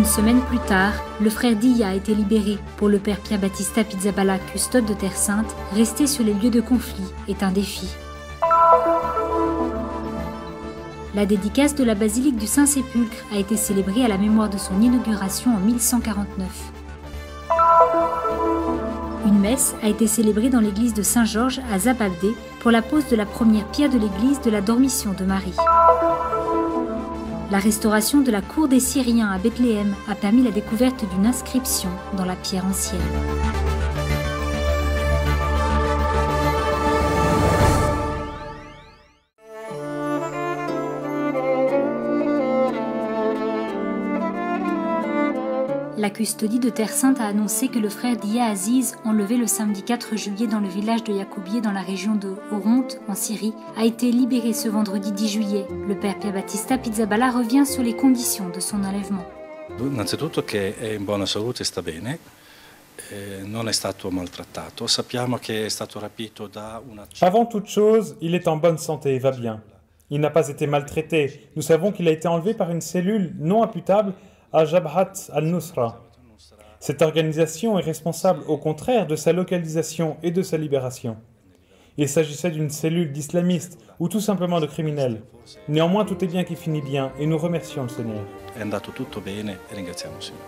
semaine plus tard, le frère Dia a été libéré pour le père Pierre-Baptiste Pizzaballa, custode de Terre Sainte. Rester sur les lieux de conflit est un défi. La dédicace de la basilique du Saint-Sépulcre a été célébrée à la mémoire de son inauguration en 1149. Une messe a été célébrée dans l'église de Saint-Georges à Zabaldé pour la pose de la première pierre de l'église de la Dormition de Marie. La restauration de la cour des Syriens à Bethléem a permis la découverte d'une inscription dans la pierre ancienne. La custodie de Terre Sainte a annoncé que le frère Dia Aziz, enlevé le samedi 4 juillet dans le village de Yacoubieh dans la région de Oronte, en Syrie, a été libéré ce vendredi 10 juillet. Le père Pierre-Baptiste Pizzaballa revient sur les conditions de son enlèvement. Innanzitutto che è in buona salute e sta bene, non è stato maltrattato. Sappiamo che è stato rapito da una... Avant toute chose, il est en bonne santé et va bien. Il n'a pas été maltraité. Nous savons qu'il a été enlevé par une cellule non imputable à Jabhat al-Nusra. Cette organisation est responsable au contraire de sa localisation et de sa libération. Il s'agissait d'une cellule d'islamistes ou tout simplement de criminels. Néanmoins, tout est bien qui finit bien et nous remercions le Seigneur. È andato tutto bene e ringraziamo il Signore.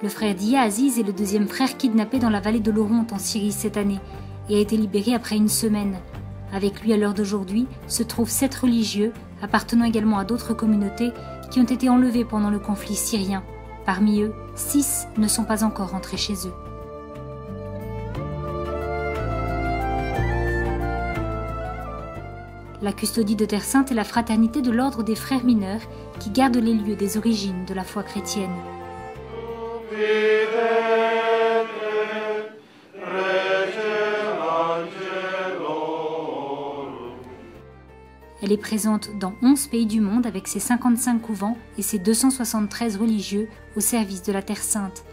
Le frère Dia Aziz est le deuxième frère kidnappé dans la vallée de l'Oronte en Syrie cette année et a été libéré après une semaine. Avec lui à l'heure d'aujourd'hui se trouvent 7 religieux appartenant également à d'autres communautés qui ont été enlevés pendant le conflit syrien. Parmi eux, 6 ne sont pas encore rentrés chez eux. La custodie de Terre Sainte est la fraternité de l'ordre des frères mineurs qui gardent les lieux des origines de la foi chrétienne. Elle est présente dans 11 pays du monde avec ses 55 couvents et ses 273 religieux au service de la Terre Sainte.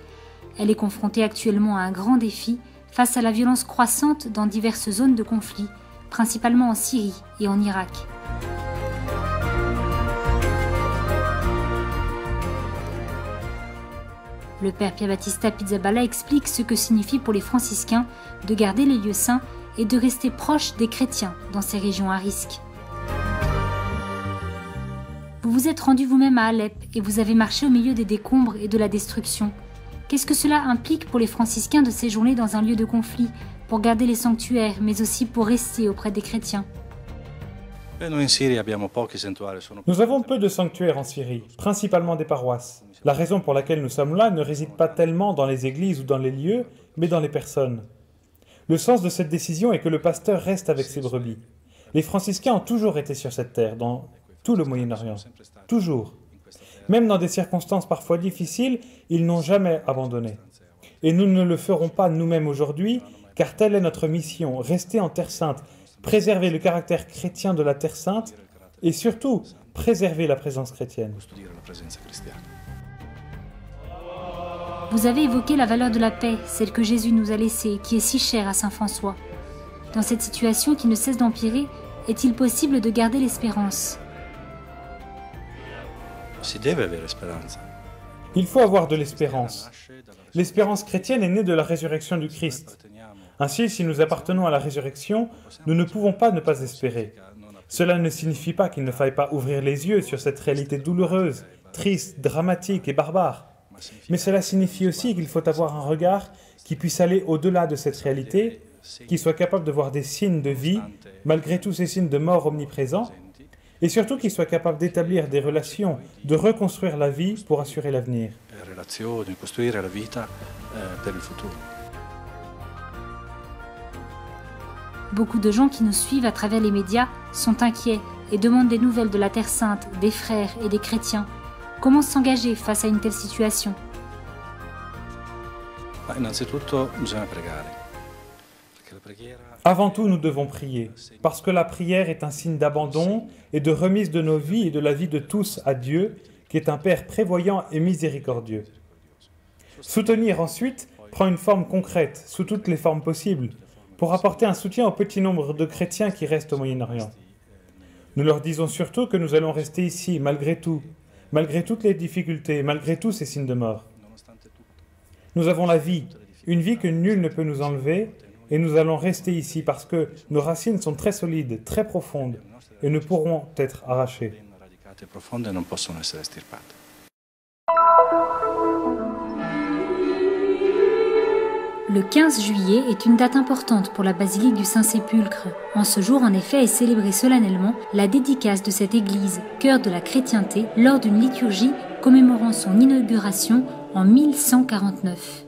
Elle est confrontée actuellement à un grand défi face à la violence croissante dans diverses zones de conflit, principalement en Syrie et en Irak. Le père Pierre-Baptiste Pizzaballa explique ce que signifie pour les franciscains de garder les lieux saints et de rester proches des chrétiens dans ces régions à risque. Vous vous êtes rendu vous-même à Alep et vous avez marché au milieu des décombres et de la destruction. Qu'est-ce que cela implique pour les franciscains de séjourner dans un lieu de conflit, pour garder les sanctuaires, mais aussi pour rester auprès des chrétiens? Nous avons peu de sanctuaires en Syrie, principalement des paroisses. La raison pour laquelle nous sommes là ne réside pas tellement dans les églises ou dans les lieux, mais dans les personnes. Le sens de cette décision est que le pasteur reste avec ses brebis. Les franciscains ont toujours été sur cette terre, dans tout le Moyen-Orient. Toujours. Même dans des circonstances parfois difficiles, ils n'ont jamais abandonné. Et nous ne le ferons pas nous-mêmes aujourd'hui, car telle est notre mission, rester en Terre Sainte, préserver le caractère chrétien de la Terre Sainte et surtout préserver la présence chrétienne. Vous avez évoqué la valeur de la paix, celle que Jésus nous a laissée, qui est si chère à Saint François. Dans cette situation qui ne cesse d'empirer, est-il possible de garder l'espérance? Il faut avoir de l'espérance. L'espérance chrétienne est née de la résurrection du Christ. Ainsi, si nous appartenons à la résurrection, nous ne pouvons pas ne pas espérer. Cela ne signifie pas qu'il ne faille pas ouvrir les yeux sur cette réalité douloureuse, triste, dramatique et barbare. Mais cela signifie aussi qu'il faut avoir un regard qui puisse aller au-delà de cette réalité, qui soit capable de voir des signes de vie, malgré tous ces signes de mort omniprésents, et surtout qu'il soit capable d'établir des relations, de reconstruire la vie pour assurer l'avenir. Beaucoup de gens qui nous suivent à travers les médias sont inquiets et demandent des nouvelles de la Terre Sainte, des frères et des chrétiens. Comment s'engager face à une telle situation? Avant tout, nous devons prier, parce que la prière est un signe d'abandon et de remise de nos vies et de la vie de tous à Dieu, qui est un Père prévoyant et miséricordieux. Soutenir ensuite prend une forme concrète, sous toutes les formes possibles, pour apporter un soutien au petit nombre de chrétiens qui restent au Moyen-Orient. Nous leur disons surtout que nous allons rester ici, malgré tout, malgré toutes les difficultés, malgré tous ces signes de mort. Nous avons la vie, une vie que nul ne peut nous enlever, et nous allons rester ici parce que nos racines sont très solides, très profondes, et ne pourront être arrachées. Le 15 juillet est une date importante pour la basilique du Saint-Sépulcre. En ce jour, en effet, est célébrée solennellement la dédicace de cette église, cœur de la chrétienté, lors d'une liturgie commémorant son inauguration en 1149.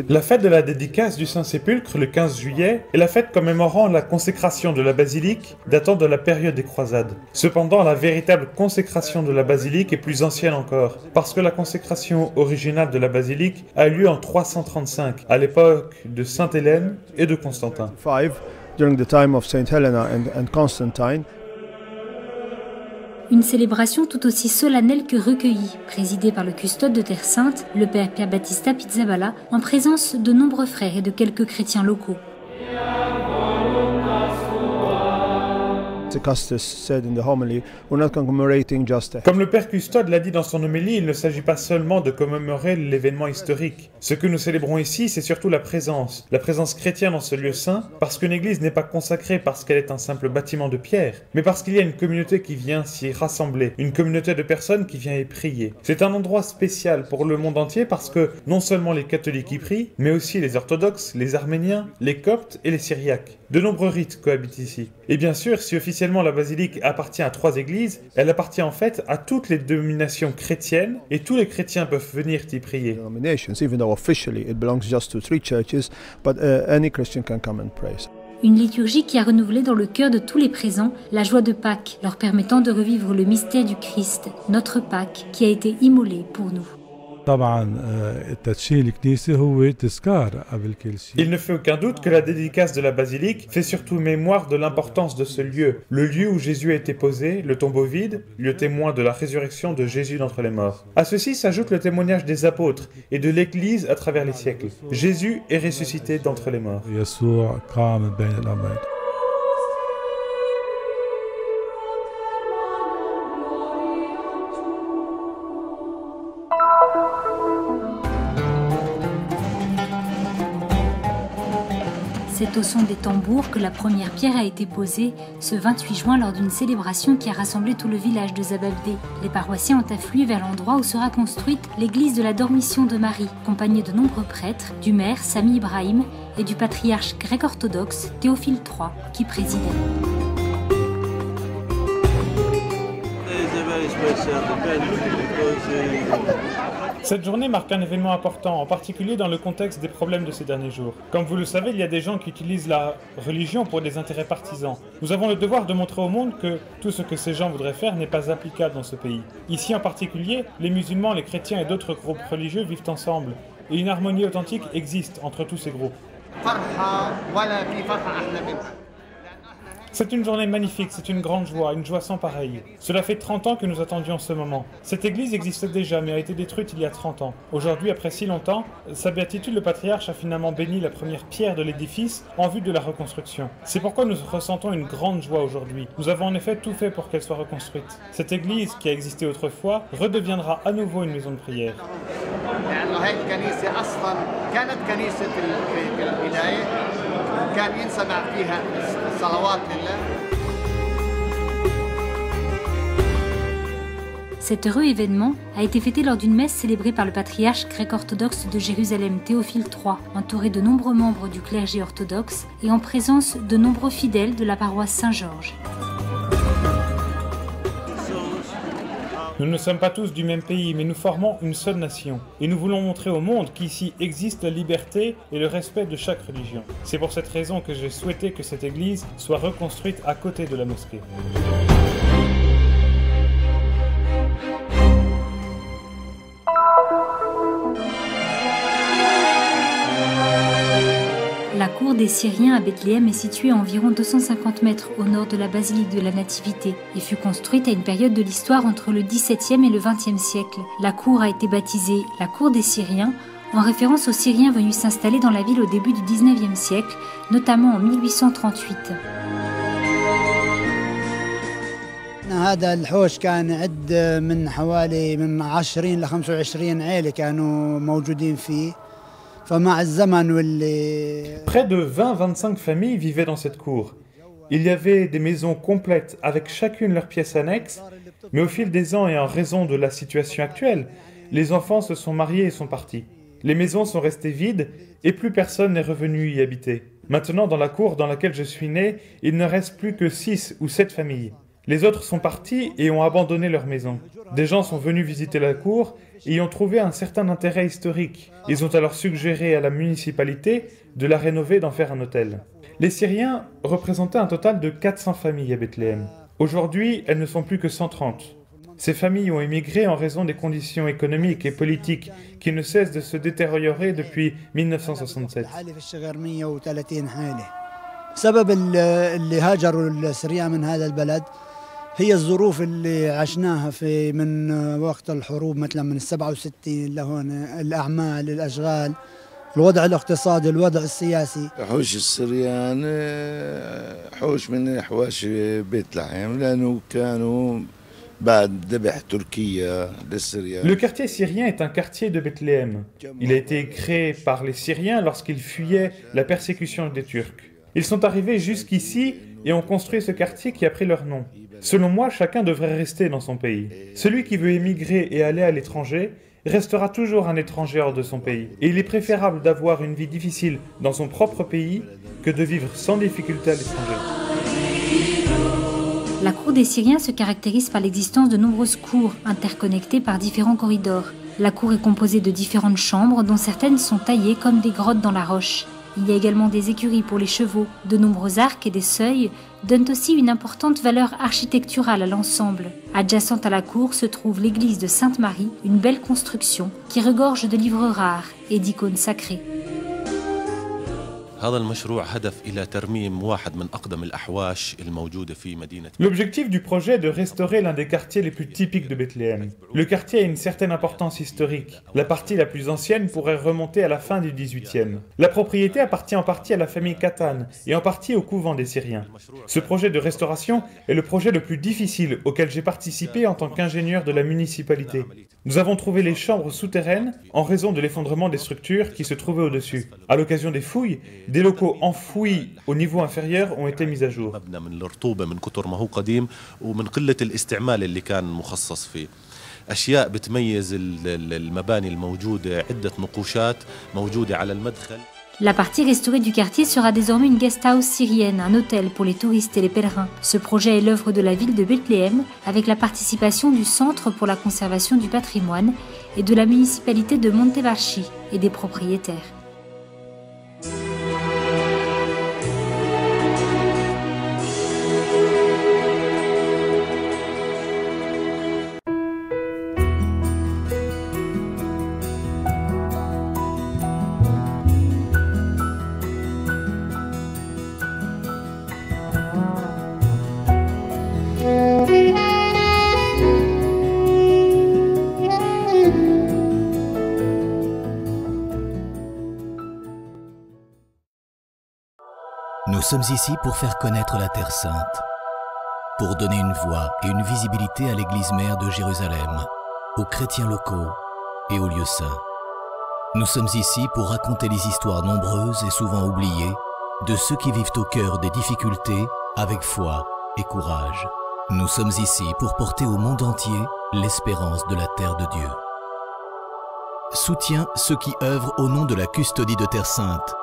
La fête de la dédicace du Saint-Sépulcre, le 15 juillet, est la fête commémorant la consécration de la basilique datant de la période des croisades. Cependant, la véritable consécration de la basilique est plus ancienne encore, parce que la consécration originale de la basilique a lieu en 335, à l'époque de Sainte Hélène et de Constantin. During the time of Saint Helena and Constantine. Une célébration tout aussi solennelle que recueillie, présidée par le custode de Terre Sainte, le père Pier Battista Pizzaballa, en présence de nombreux frères et de quelques chrétiens locaux. Comme le père custode l'a dit dans son homélie, il ne s'agit pas seulement de commémorer l'événement historique. Ce que nous célébrons ici, c'est surtout la présence chrétienne dans ce lieu saint, parce qu'une église n'est pas consacrée parce qu'elle est un simple bâtiment de pierre, mais parce qu'il y a une communauté qui vient s'y rassembler, une communauté de personnes qui vient y prier. C'est un endroit spécial pour le monde entier parce que non seulement les catholiques y prient, mais aussi les orthodoxes, les arméniens, les coptes et les syriaques. De nombreux rites cohabitent ici. Et bien sûr, si officiellement la basilique appartient à 3 églises, elle appartient en fait à toutes les dénominations chrétiennes et tous les chrétiens peuvent venir y prier. Une liturgie qui a renouvelé dans le cœur de tous les présents la joie de Pâques, leur permettant de revivre le mystère du Christ, notre Pâques, qui a été immolé pour nous. Il ne fait aucun doute que la dédicace de la basilique fait surtout mémoire de l'importance de ce lieu, le lieu où Jésus a été posé, le tombeau vide, lieu témoin de la résurrection de Jésus d'entre les morts. À ceci s'ajoute le témoignage des apôtres et de l'Église à travers les siècles. Jésus est ressuscité d'entre les morts. C'est au son des tambours que la première pierre a été posée ce 28 juin lors d'une célébration qui a rassemblé tout le village de Zababdé. Les paroissiens ont afflué vers l'endroit où sera construite l'église de la Dormition de Marie, accompagnée de nombreux prêtres, du maire Sami Ibrahim et du patriarche grec-orthodoxe Théophile III qui présidait. Cette journée marque un événement important, en particulier dans le contexte des problèmes de ces derniers jours. Comme vous le savez, il y a des gens qui utilisent la religion pour des intérêts partisans. Nous avons le devoir de montrer au monde que tout ce que ces gens voudraient faire n'est pas applicable dans ce pays. Ici en particulier, les musulmans, les chrétiens et d'autres groupes religieux vivent ensemble. Et une harmonie authentique existe entre tous ces groupes. C'est une journée magnifique, c'est une grande joie, une joie sans pareille. Cela fait 30 ans que nous attendions ce moment. Cette église existait déjà, mais a été détruite il y a 30 ans. Aujourd'hui, après si longtemps, sa béatitude, le patriarche, a finalement béni la première pierre de l'édifice en vue de la reconstruction. C'est pourquoi nous ressentons une grande joie aujourd'hui. Nous avons en effet tout fait pour qu'elle soit reconstruite. Cette église, qui a existé autrefois, redeviendra à nouveau une maison de prière. Cet heureux événement a été fêté lors d'une messe célébrée par le patriarche grec-orthodoxe de Jérusalem Théophile III, entouré de nombreux membres du clergé orthodoxe et en présence de nombreux fidèles de la paroisse Saint-Georges. Nous ne sommes pas tous du même pays, mais nous formons une seule nation. Et nous voulons montrer au monde qu'ici existe la liberté et le respect de chaque religion. C'est pour cette raison que j'ai souhaité que cette église soit reconstruite à côté de la mosquée. La cour des Syriens à Bethléem est située à environ 250 mètres au nord de la basilique de la Nativité et fut construite à une période de l'histoire entre le XVIIe et le XXe siècle. La cour a été baptisée la cour des Syriens en référence aux Syriens venus s'installer dans la ville au début du XIXe siècle, notamment en 1838. هذا الحوش كان يعد من حوالي من 20 ل 25 عائلة كانوا موجودين فيه. فمع الزمن واللي Près de 20-25 familles vivaient dans cette cour. Il y avait des maisons complètes avec chacune leur pièce annexe, mais au fil des ans et en raison de la situation actuelle, les enfants se sont mariés et sont partis. Les maisons sont restées vides et plus personne n'est revenu y habiter. Maintenant, dans la cour dans laquelle je suis né, il ne reste plus que 6 ou 7 familles. Les autres sont partis et ont abandonné leur maison. Des gens sont venus visiter la cour et y ont trouvé un certain intérêt historique. Ils ont alors suggéré à la municipalité de la rénover, d'en faire un hôtel. Les Syriens représentaient un total de 400 familles à Bethléem. Aujourd'hui, elles ne sont plus que 130. Ces familles ont émigré en raison des conditions économiques et politiques qui ne cessent de se détériorer depuis 1967. سبب اللي هاجروا السريان من هذا البلد هي الظروف اللي عشناها في من وقت الحروب مثلا من 67 لهون، الأعمال، الأشغال، الوضع الاقتصادي، الوضع السياسي. حوش السريان حوش من حواش بيت لحم لأنه كانوا بعد ذبح تركيا للسريان. Le quartier syrien est un quartier de Bethléem. Il a été créé par les Syriens lorsqu'ils fuyaient la persécution des Turcs. Ils sont arrivés jusqu'ici et ont construit ce quartier qui a pris leur nom. Selon moi, chacun devrait rester dans son pays. Celui qui veut émigrer et aller à l'étranger restera toujours un étranger hors de son pays. Et il est préférable d'avoir une vie difficile dans son propre pays que de vivre sans difficulté à l'étranger. La cour des Syriens se caractérise par l'existence de nombreuses cours interconnectées par différents corridors. La cour est composée de différentes chambres dont certaines sont taillées comme des grottes dans la roche. Il y a également des écuries pour les chevaux. De nombreux arcs et des seuils donnent aussi une importante valeur architecturale à l'ensemble. Adjacente à la cour se trouve l'église de Sainte-Marie, une belle construction qui regorge de livres rares et d'icônes sacrées. L'objectif du projet est de restaurer l'un des quartiers les plus typiques de Bethléem. Le quartier a une certaine importance historique. La partie la plus ancienne pourrait remonter à la fin du XVIIIe. La propriété appartient en partie à la famille Katan et en partie au couvent des Syriens. Ce projet de restauration est le projet le plus difficile auquel j'ai participé en tant qu'ingénieur de la municipalité. Nous avons trouvé les chambres souterraines en raison de l'effondrement des structures qui se trouvaient au-dessus. À l'occasion des fouilles, des locaux enfouis au niveau inférieur ont été mis à jour. أشياء بتميز المباني الموجودة عدة نقوشات موجودة على المدخل. La partie restaurée du quartier sera désormais une guest house syrienne, un hôtel pour les touristes et les pèlerins. Ce projet est l'œuvre de la ville de Bethléem avec la participation du Centre pour la conservation du patrimoine et de la municipalité de Montevarchi et des propriétaires. Nous sommes ici pour faire connaître la Terre Sainte, pour donner une voix et une visibilité à l'Église mère de Jérusalem, aux chrétiens locaux et aux lieux saints. Nous sommes ici pour raconter les histoires nombreuses et souvent oubliées de ceux qui vivent au cœur des difficultés avec foi et courage. Nous sommes ici pour porter au monde entier l'espérance de la terre de Dieu. Soutiens ceux qui œuvrent au nom de la custodie de Terre Sainte